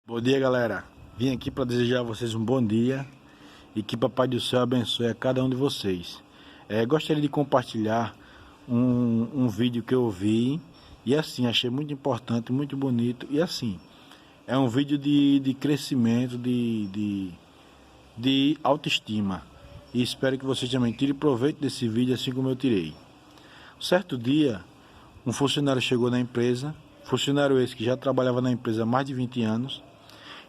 Bom dia, galera. Vim aqui para desejar a vocês um bom dia e que Papai do Céu abençoe a cada um de vocês. Gostaria de compartilhar um vídeo que eu vi e assim, achei muito importante, muito bonito. E assim, é um vídeo de crescimento, de autoestima. E espero que vocês também tirem proveito desse vídeo assim como eu tirei. Certo dia, um funcionário chegou na empresa, funcionário esse que já trabalhava na empresa há mais de 20 anos,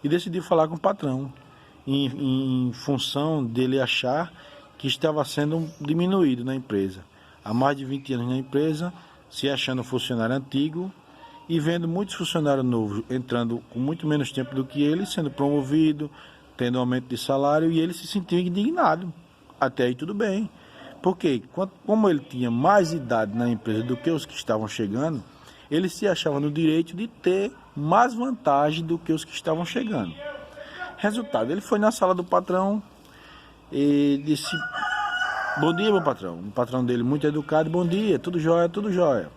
e decidiu falar com o patrão, em função dele achar que estava sendo diminuído na empresa. Há mais de 20 anos na empresa, se achando funcionário antigo e vendo muitos funcionários novos entrando com muito menos tempo do que ele, sendo promovido, tendo aumento de salário, e ele se sentiu indignado. Até aí tudo bem, porque como ele tinha mais idade na empresa do que os que estavam chegando, ele se achava no direito de ter mais vantagem do que os que estavam chegando. Resultado, ele foi na sala do patrão e disse: bom dia, meu patrão. O patrão dele, muito educado: bom dia, tudo jóia, tudo jóia.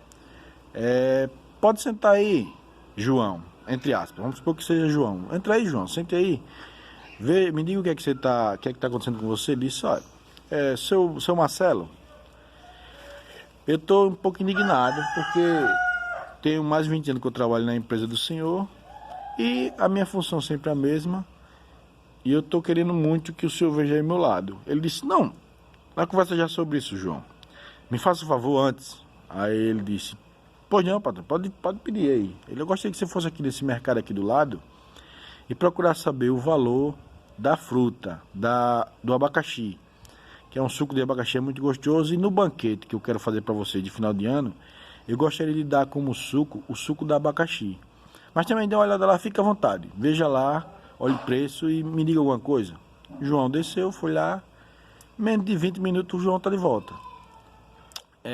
Pode sentar aí, João, entre aspas, vamos supor que seja João. Entra aí, João, sente aí. Me diga o que é que está acontecendo com você. Ele disse: olha, seu Marcelo, eu estou um pouco indignado porque tenho mais de 20 anos que eu trabalho na empresa do senhor e a minha função sempre é a mesma, e eu estou querendo muito que o senhor veja aí meu lado. Ele disse: não, vai conversar já sobre isso, João. Me faça um favor antes. Aí ele disse: pois não, patrão, pode pedir aí. Eu gostaria que você fosse aqui nesse mercado aqui do lado e procurar saber o valor da fruta, do abacaxi, que é um suco de abacaxi muito gostoso, e no banquete que eu quero fazer para você de final de ano, eu gostaria de dar como suco o suco da abacaxi. Mas também dê uma olhada lá, fica à vontade. Veja lá, olhe o preço e me diga alguma coisa. João desceu, foi lá. Menos de 20 minutos o João está de volta.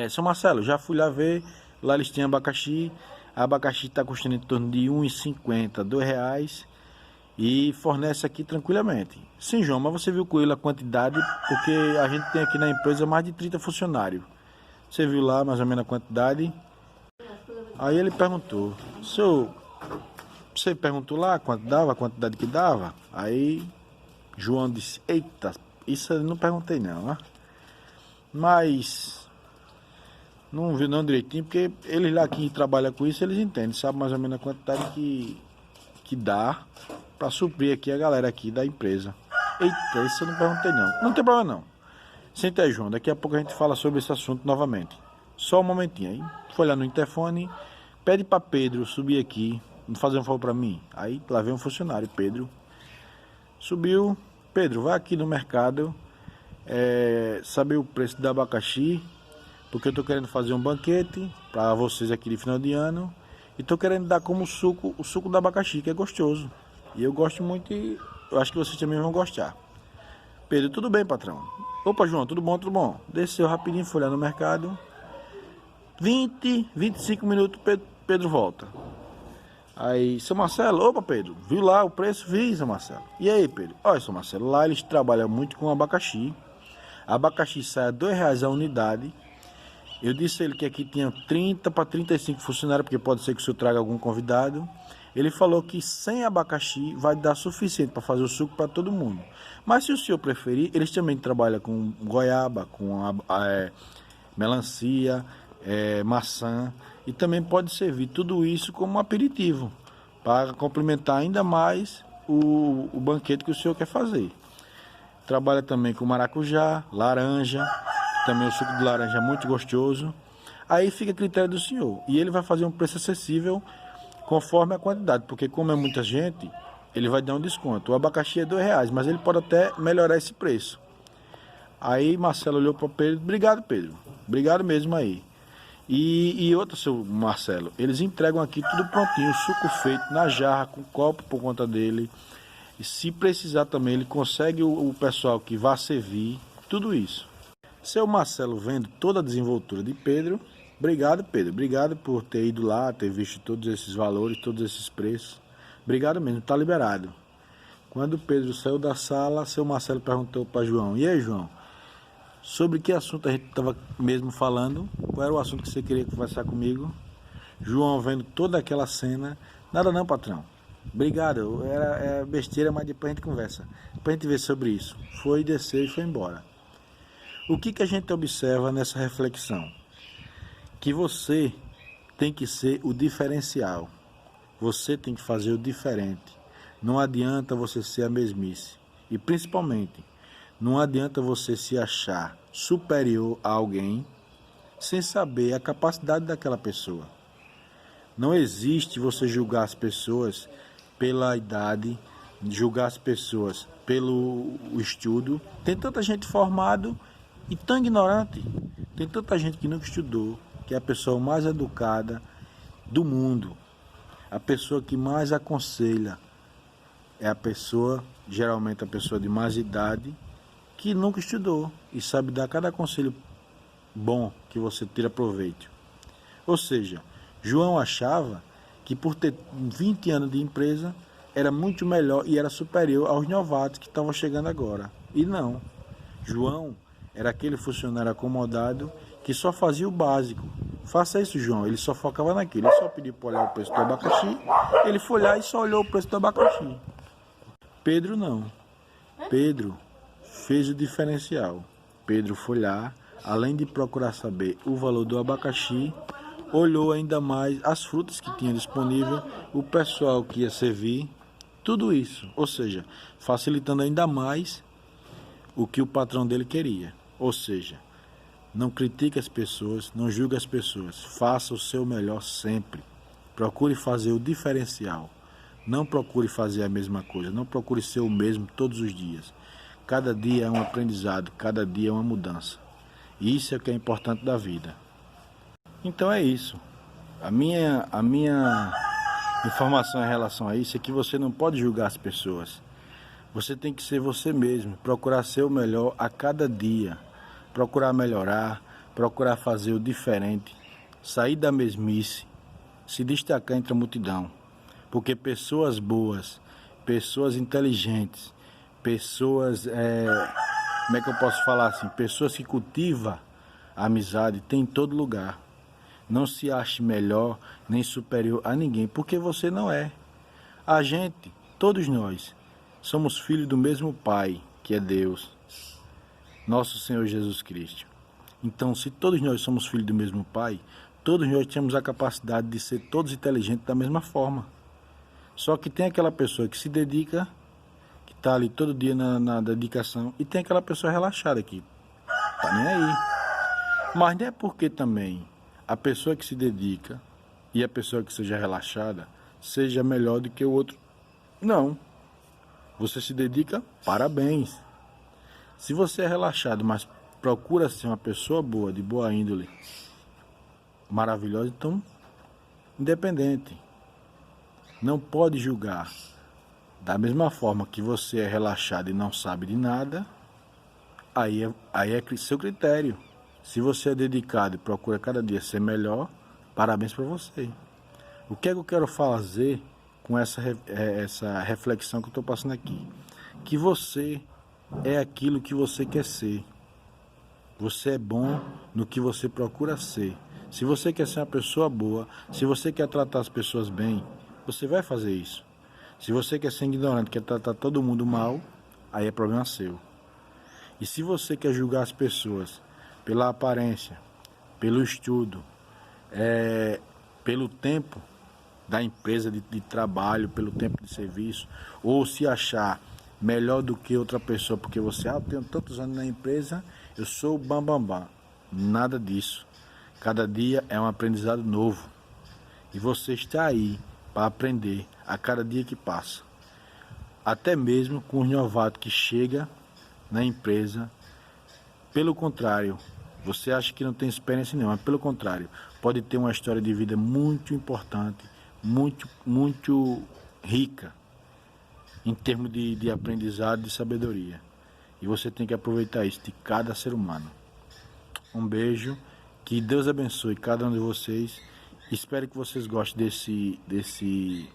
Seu Marcelo, já fui lá ver. Lá eles têm abacaxi. A abacaxi está custando em torno de R$1,50, R$2. E fornece aqui tranquilamente. Sim, João, mas você viu com ele a quantidade? Porque a gente tem aqui na empresa mais de 30 funcionários. Você viu lá mais ou menos a quantidade? Aí ele perguntou: senhor, você perguntou lá quanto dava, a quantidade que dava? Aí João disse: eita, isso eu não perguntei não, né? Mas não viu não direitinho, porque eles lá que trabalham com isso, eles entendem, sabe mais ou menos a quantidade que dá para suprir aqui a galera aqui da empresa. Eita, isso eu não perguntei não. Não tem problema não. Senta aí, João, daqui a pouco a gente fala sobre esse assunto novamente. Só um momentinho aí. Foi lá no interfone, pede para Pedro subir aqui, fazer um favor para mim. Aí lá vem um funcionário, Pedro. Subiu. Pedro, vai aqui no mercado, saber o preço do abacaxi, porque eu tô querendo fazer um banquete para vocês aqui de final de ano. E tô querendo dar como suco, o suco do abacaxi, que é gostoso. E eu gosto muito e eu acho que vocês também vão gostar. Pedro: tudo bem, patrão? Opa, João, tudo bom, tudo bom? Desceu rapidinho, foi lá no mercado. 25 minutos, Pedro volta. Aí, seu Marcelo: opa, Pedro, viu lá o preço? Vi, seu Marcelo. E aí, Pedro? Olha, seu Marcelo, lá eles trabalham muito com abacaxi. Abacaxi sai a R$2 a unidade. Eu disse a ele que aqui tinha 30 para 35 funcionários, porque pode ser que o senhor traga algum convidado. Ele falou que 100 abacaxi vai dar suficiente para fazer o suco para todo mundo. Mas se o senhor preferir, eles também trabalham com goiaba, com melancia, maçã. E também pode servir tudo isso como um aperitivo, para complementar ainda mais o banquete que o senhor quer fazer. Trabalha também com maracujá, laranja. Também o suco de laranja é muito gostoso. Aí fica a critério do senhor. E ele vai fazer um preço acessível conforme a quantidade, porque como é muita gente, ele vai dar um desconto. O abacaxi é R$2, mas ele pode até melhorar esse preço. Aí Marcelo olhou para Pedro: obrigado, Pedro, obrigado mesmo aí. E outra, seu Marcelo, eles entregam aqui tudo prontinho, suco feito na jarra, com copo por conta dele. E se precisar também, ele consegue o pessoal que vai servir, tudo isso. Seu Marcelo, vendo toda a desenvoltura de Pedro: obrigado, Pedro, obrigado por ter ido lá, ter visto todos esses valores, todos esses preços. Obrigado mesmo, está liberado. Quando Pedro saiu da sala, seu Marcelo perguntou para João: e aí, João, sobre que assunto a gente estava mesmo falando? Qual era o assunto que você queria conversar comigo? João, vendo toda aquela cena: nada não, patrão. Obrigado, era besteira, mas depois a gente conversa. Depois a gente vê sobre isso. Foi descer e foi embora. O que a gente observa nessa reflexão? Que você tem que ser o diferencial. Você tem que fazer o diferente. Não adianta você ser a mesmice. E principalmente, não adianta você se achar superior a alguém sem saber a capacidade daquela pessoa. Não existe você julgar as pessoas pela idade, julgar as pessoas pelo estudo. Tem tanta gente formado e tão ignorante. Tem tanta gente que nunca estudou, que é a pessoa mais educada do mundo. A pessoa que mais aconselha é a pessoa, geralmente a pessoa de mais idade, que nunca estudou e sabe dar cada conselho bom que você tira proveito. Ou seja, João achava que por ter 20 anos de empresa era muito melhor e era superior aos novatos que estavam chegando agora. E não. João era aquele funcionário acomodado que só fazia o básico. Faça isso, João. Ele só focava naquilo. Ele só pediu para olhar o preço do abacaxi. Ele foi lá e só olhou o preço do abacaxi. Pedro não. Pedro fez o diferencial. Pedro foi lá, além de procurar saber o valor do abacaxi, olhou ainda mais as frutas que tinha disponível, o pessoal que ia servir, tudo isso. Ou seja, facilitando ainda mais o que o patrão dele queria. Ou seja, não critique as pessoas, não julgue as pessoas. Faça o seu melhor sempre. Procure fazer o diferencial. Não procure fazer a mesma coisa. Não procure ser o mesmo todos os dias. Cada dia é um aprendizado, cada dia é uma mudança. E isso é o que é importante da vida. Então é isso. A minha informação em relação a isso é que você não pode julgar as pessoas. Você tem que ser você mesmo, procurar ser o melhor a cada dia. Procurar melhorar, procurar fazer o diferente, sair da mesmice, se destacar entre a multidão. Porque pessoas boas, pessoas inteligentes, pessoas, como é que eu posso falar assim? Pessoas que cultivam a amizade tem em todo lugar. Não se ache melhor nem superior a ninguém, porque você não é. A gente, todos nós, somos filhos do mesmo Pai, que é Deus, nosso Senhor Jesus Cristo. Então, se todos nós somos filhos do mesmo Pai, todos nós temos a capacidade de ser todos inteligentes da mesma forma. Só que tem aquela pessoa que se dedica, que está ali todo dia na dedicação, e tem aquela pessoa relaxada que tá nem aí. Mas não é porque também a pessoa que se dedica e a pessoa que seja relaxada seja melhor do que o outro. Não. Você se dedica, parabéns. Se você é relaxado, mas procura ser uma pessoa boa, de boa índole, maravilhosa, então, independente. Não pode julgar. Da mesma forma que você é relaxado e não sabe de nada, aí é seu critério. Se você é dedicado e procura cada dia ser melhor, parabéns para você. O que é que eu quero fazer com essa reflexão que eu estou passando aqui? Que você é aquilo que você quer ser. Você é bom no que você procura ser. Se você quer ser uma pessoa boa, se você quer tratar as pessoas bem, você vai fazer isso. Se você quer ser ignorante, quer tratar todo mundo mal, aí é problema seu. E se você quer julgar as pessoas pela aparência, pelo estudo, pelo tempo da empresa de trabalho, pelo tempo de serviço, ou se achar melhor do que outra pessoa, porque você, eu tenho tantos anos na empresa, eu sou o bambambam. Nada disso. Cada dia é um aprendizado novo. E você está aí para aprender a cada dia que passa. Até mesmo com os novatos que chegam na empresa. Pelo contrário, você acha que não tem experiência nenhuma, pelo contrário, pode ter uma história de vida muito importante, muito rica, em termos de aprendizado, de sabedoria. E você tem que aproveitar isso de cada ser humano. Um beijo, que Deus abençoe cada um de vocês. Espero que vocês gostem desse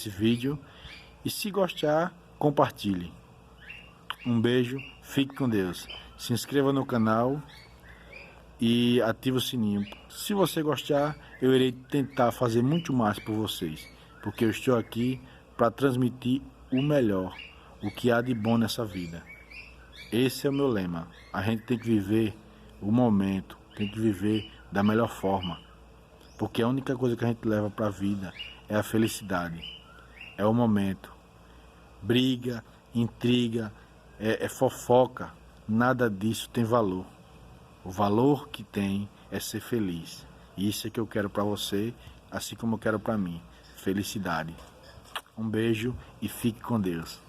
vídeo. E se gostar, compartilhe. Um beijo, fique com Deus. Se inscreva no canal e ative o sininho. Se você gostar, eu irei tentar fazer muito mais por vocês, porque eu estou aqui para transmitir o melhor, o que há de bom nessa vida. Esse é o meu lema. A gente tem que viver o momento, tem que viver da melhor forma. Porque a única coisa que a gente leva para a vida é a felicidade, é o momento. Briga, intriga, é fofoca, nada disso tem valor. O valor que tem é ser feliz. E isso é que eu quero para você, assim como eu quero para mim. Felicidade. Um beijo e fique com Deus.